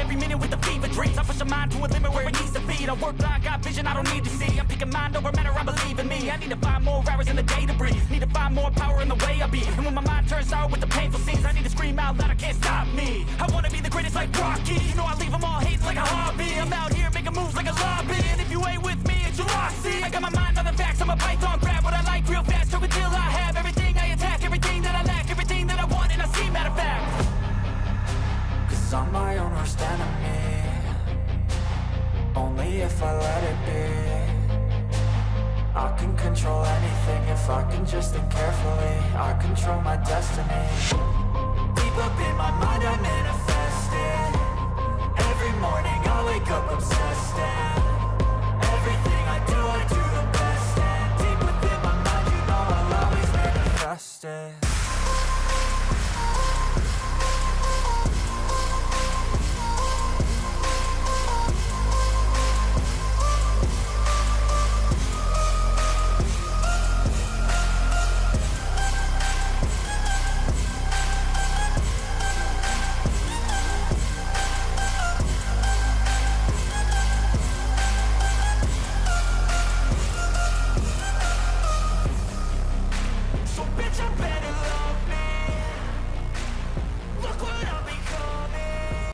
every minute with the fever dreams. I push my mind to a limit where it needs to feed. I work blind, got vision I don't need to see. I'm picking mind over matter, I believe in me. I need to find more hours in the day to breathe. Need to find more power in the way I be. And when my mind turns sour with the painful scenes, I need to scream out loud, I can't stop me. I wanna be the greatest like Rocky. You know I leave them all hating like a hobby. I'm out here making moves like a lobby. And if you ain't with me, it's your loss. See, I got my mind on the facts, I'm a python, grab what I like real fast. Choke until I have everything I attack, everything that I lack, everything that I want, and I see, matter of fact. Cause I'm my own worst enemy. Only if I let it be. I can control anything if I can just think carefully. I control my destiny. Deep up in my mind I manifest it. Every morning I wake up obsessed, and everything I do the best. And deep within my mind, you know I'll always manifest it.